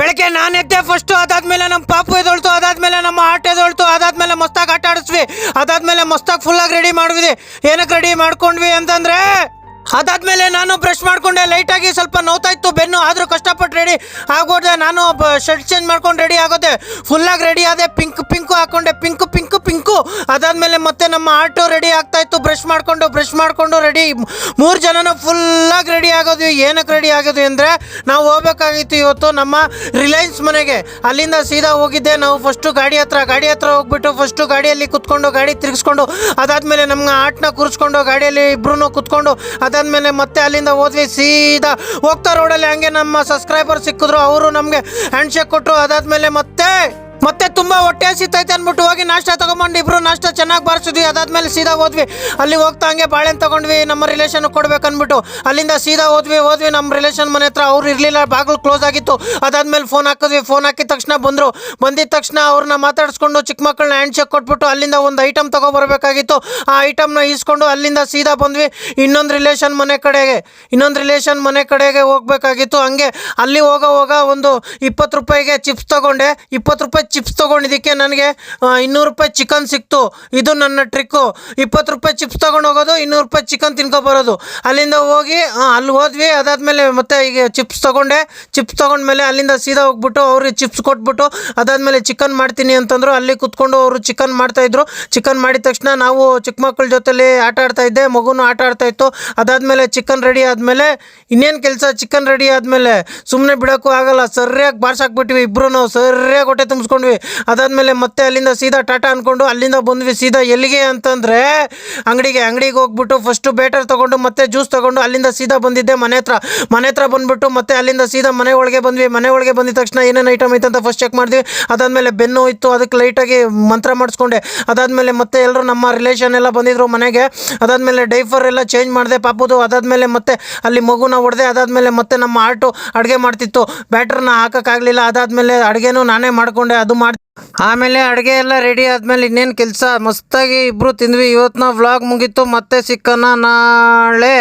ಬೆಳಗ್ಗೆ ನಾನು ಎದ್ದೆ ಫಸ್ಟು, ಅದಾದ್ಮೇಲೆ ನಮ್ಮ ಪಾಪು ಎದೊಳ್ತು, ಅದಾದ್ಮೇಲೆ ನಮ್ಮ ಆಟ ಎದೊಳ್ತು, ಅದಾದ್ಮೇಲೆ ಮಸ್ತಾಗಿ ಆಟ ಆಡಿಸ್ವಿ, ಅದಾದ್ಮೇಲೆ ಮಸ್ತಾಗಿ ಫುಲ್ಲಾಗಿ ರೆಡಿ ಮಾಡಿದ್ವಿ. ಏನಕ್ಕೆ ರೆಡಿ ಮಾಡ್ಕೊಂಡ್ವಿ ಅಂತಂದ್ರೆ ಅದಾದ್ಮೇಲೆ ನಾನು ಬ್ರಷ್ ಮಾಡ್ಕೊಂಡೆ. ಲೈಟಾಗಿ ಸ್ವಲ್ಪ ನೋವ್ತಾ ಇತ್ತು ಬೆನ್ನು, ಆದರೂ ಕಷ್ಟಪಟ್ಟು ರೆಡಿ ಆಗೋದೆ. ನಾನು ಶರ್ಟ್ ಚೇಂಜ್ ಮಾಡ್ಕೊಂಡು ರೆಡಿ ಆಗೋದೆ, ಫುಲ್ಲಾಗಿ ರೆಡಿ ಆದೆ. ಪಿಂಕು ಹಾಕೊಂಡೆ, ಪಿಂಕು. ಅದಾದ್ಮೇಲೆ ಮತ್ತೆ ನಮ್ಮ ಆಟೋ ರೆಡಿ ಆಗ್ತಾ ಇತ್ತು. ಬ್ರಷ್ ಮಾಡ್ಕೊಂಡು ರೆಡಿ, 3 ಜನನು ಫುಲ್ಲಾಗಿ ರೆಡಿ ಆಗೋದ್ವಿ. ಏನಕ್ಕೆ ರೆಡಿ ಆಗೋದ್ವಿ ಅಂದರೆ ನಾವು ಹೋಗ್ಬೇಕಾಗಿತ್ತು ಇವತ್ತು ನಮ್ಮ ರಿಲಯನ್ಸ್ ಮನೆಗೆ. ಅಲ್ಲಿಂದ ಸೀದಾ ಹೋಗಿದ್ದೆ ನಾವು ಫಸ್ಟು ಗಾಡಿ ಹತ್ರ ಹೋಗ್ಬಿಟ್ಟು ಫಸ್ಟು ಗಾಡಿಯಲ್ಲಿ ಕುತ್ಕೊಂಡು ಗಾಡಿ ತಿರುಗಿಸ್ಕೊಂಡು, ಅದಾದ್ಮೇಲೆ ನಮ್ಮ ಆಟನ ಕೂರಿಸ್ಕೊಂಡು ಗಾಡಿಯಲ್ಲಿ ಇಬ್ರು ಕುತ್ಕೊಂಡು, ಅದಾದ್ಮೇಲೆ ಮತ್ತೆ ಅಲ್ಲಿಂದ ಹೋದ್ವಿ. ಸೀದಾ ಹೋಗ್ತಾ ರೋಡಲ್ಲಿ ಹಂಗೆ ನಮ್ಮ ಸಬ್ಸ್ಕ್ರೈಬರ್ ಸಿಕ್ಕಿದ್ರು, ಅವರು ನಮಗೆ ಹ್ಯಾಂಡ್ ಶೇಕ್ ಕೊಟ್ಟರು. ಅದಾದ್ಮೇಲೆ ಮತ್ತೆ ತುಂಬಾ ಹೊಟ್ಟೆ ಹಸಿತೈತೆ ಅಂದ್ಬಿಟ್ಟು ಹೋಗಿ ನಾಷ್ಟ ತಗೊಂಡು ಇಬ್ರು ನಾಷ್ಟ ಚೆನ್ನಾಗಿ ಬಾರಿಸಿದ್ವಿ. ಅದಾದ್ಮೇಲೆ ಸೀದಾ ಹೋದ್ವಿ. ಅಲ್ಲಿ ಹೋಗ್ತಾ ಹಂಗೆ ಬಾಳೆಹಣ್ಣು ತಗೊಂಡ್ವಿ, ನಮ್ಮ ರಿಲೇಷನ್ ಕೊಡ್ಬೇಕನ್ಬಿಟ್ಟು. ಅಲ್ಲಿಂದ ಸೀದಾ ಹೋದ್ವಿ. ನಮ್ಮ ರಿಲೇಷನ್ ಮನೆ ಹತ್ರ ಅವ್ರು ಇರಲಿಲ್ಲ, ಬಾಗಿಲು ಕ್ಲೋಸ್ ಆಗಿತ್ತು. ಅದಾದ್ಮೇಲೆ ಫೋನ್ ಹಾಕಿದ್ವಿ. ಫೋನ್ ಹಾಕಿದ ತಕ್ಷಣ ಬಂದಿದ ತಕ್ಷಣ ಅವ್ರನ್ನ ಮಾತಾಡಿಸ್ಕೊಂಡು ಚಿಕ್ಕ ಮಕ್ಕಳನ್ನ ಹ್ಯಾಂಡ್ ಶೇಕ್ ಕೊಟ್ಬಿಟ್ಟು ಅಲ್ಲಿಂದ ಒಂದು ಐಟಮ್ ತಗೊಬರ್ಬೇಕಾಗಿತ್ತು. ಆ ಐಟಮ್ನ ಈಸ್ಕೊಂಡು ಅಲ್ಲಿಂದ ಸೀದಾ ಬಂದ್ವಿ ಇನ್ನೊಂದು ರಿಲೇಷನ್ ಮನೆ ಕಡೆಗೆ ಹೋಗ್ಬೇಕಾಗಿತ್ತು. ಹಂಗೆ ಅಲ್ಲಿ ಹೋಗ ಒಂದು 20 ರೂಪಾಯಿಗೆ ಚಿಪ್ಸ್ ತಗೊಂಡೆ. 20 ರೂಪಾಯಿ ಚಿಪ್ಸ್ ತೊಗೊಂಡಿದ್ದಕ್ಕೆ ನನಗೆ 200 ರೂಪಾಯಿ ಚಿಕನ್ ಸಿಕ್ತು. ಇದು ನನ್ನ ಟ್ರಿಕ್ಕು. 20 ರೂಪಾಯಿ ಚಿಪ್ಸ್ ತೊಗೊಂಡು ಹೋಗೋದು, 200 ರೂಪಾಯಿ ಚಿಕನ್ ತಿನ್ಕೊಬರೋದು. ಅಲ್ಲಿಂದ ಹೋಗಿ ಅಲ್ಲಿ ಹೋದ್ವಿ. ಅದಾದಮೇಲೆ ಮತ್ತೆ ಈಗ ಚಿಪ್ಸ್ ತೊಗೊಂಡ್ಮೇಲೆ ಅಲ್ಲಿಂದ ಸೀದಾ ಹೋಗ್ಬಿಟ್ಟು ಅವ್ರಿಗೆ ಚಿಪ್ಸ್ ಕೊಟ್ಬಿಟ್ಟು, ಅದಾದಮೇಲೆ ಚಿಕನ್ ಮಾಡ್ತೀನಿ ಅಂತಂದರು. ಅಲ್ಲಿ ಕುತ್ಕೊಂಡು ಅವರು ಚಿಕನ್ ಮಾಡ್ತಾಯಿದ್ರು. ಚಿಕನ್ ಮಾಡಿದ ತಕ್ಷಣ ನಾವು ಚಿಕ್ಕ ಮಕ್ಕಳ ಜೊತೆಲಿ ಆಟ ಆಡ್ತಾಯಿದ್ದೆ, ಮಗುನೂ ಆಟ ಆಡ್ತಾಯಿತ್ತು. ಅದಾದಮೇಲೆ ಚಿಕನ್ ರೆಡಿ ಆದಮೇಲೆ ಇನ್ನೇನು ಕೆಲಸ, ಚಿಕನ್ ರೆಡಿ ಆದಮೇಲೆ ಸುಮ್ಮನೆ ಬಿಡೋಕ್ಕೂ ಆಗಲ್ಲ, ಸರಿಯಾಗಿ ಬಾರ್ಸಾಕ್ಬಿಟ್ವಿ ಇಬ್ಬರು, ಸರಿಯಾಗಿ ಹೊಟ್ಟೆ ತುಂಬಿಸ್ಕೊಂಡ್ವಿ. ಅದಾದಮೇಲೆ ಮತ್ತೆ ಅಲ್ಲಿಂದ ಸೀದಾ ಟಾಟಾ ಅಂದ್ಕೊಂಡು ಅಲ್ಲಿಂದ ಬಂದ್ವಿ. ಸೀದಾ ಎಲ್ಲಿಗೆ ಅಂತಂದರೆ ಅಂಗಡಿಗೆ ಹೋಗ್ಬಿಟ್ಟು ಫಸ್ಟು ಬೇಟರ್ ತೊಗೊಂಡು ಮತ್ತೆ ಜ್ಯೂಸ್ ತೊಗೊಂಡು ಅಲ್ಲಿಂದ ಸೀದಾ ಬಂದಿದ್ದೆ ಮನೆ ಹತ್ರ ಬಂದುಬಿಟ್ಟು ಮತ್ತೆ ಅಲ್ಲಿಂದ ಸೀದಾ ಮನೆ ಒಳಗೆ ಬಂದಿದ ತಕ್ಷಣ ಏನೇನು ಐಟಮ್ ಐತೆ ಅಂತ ಫಸ್ಟ್ ಚೆಕ್ ಮಾಡಿದ್ವಿ. ಅದಾದಮೇಲೆ ಬೆನ್ನು ಇತ್ತು, ಅದಕ್ಕೆ ಲೈಟಾಗಿ ಮಂತ್ರ ಮಾಡಿಸ್ಕೊಂಡೆ. ಅದಾದಮೇಲೆ ಮತ್ತೆ ಎಲ್ಲರೂ ನಮ್ಮ ರಿಲೇಷನ್ ಎಲ್ಲ ಬಂದಿದ್ರು ಮನೆಗೆ. ಅದಾದಮೇಲೆ ಡೈಫರ್ ಎಲ್ಲ ಚೇಂಜ್ ಮಾಡಿದೆ ಪಾಪುದು. ಅದಾದಮೇಲೆ ಮತ್ತೆ ಅಲ್ಲಿ ಮಗುನ ಹೊಡೆದೆ. ಅದಾದಮೇಲೆ ಮತ್ತೆ ನಮ್ಮ ಆಟೋ ಅಡುಗೆ ಮಾಡ್ತಿತ್ತು, ಬ್ಯಾಟ್ರನ್ನ ಹಾಕೋಕ್ಕಾಗಲಿಲ್ಲ. ಅದಾದಮೇಲೆ ಅಡುಗೆನೂ ನಾನೇ ಮಾಡಿಕೊಂಡೆ, ಅದು ಆಮೇಲೆ ಅಡುಗೆ ಎಲ್ಲ ರೆಡಿ ಆದಮೇಲೆ ಇನ್ನೇನು ಕೆಲಸ, ಮಸ್ತಾಗಿ ಇಬ್ಬರು ತಿಂದ್ವಿ. ಇವತ್ತಿನ ವ್ಲಾಗ್ ಮುಗೀತು. ಮತ್ತೆ ಸಿಕ್ಕನ ನಾಳೆ.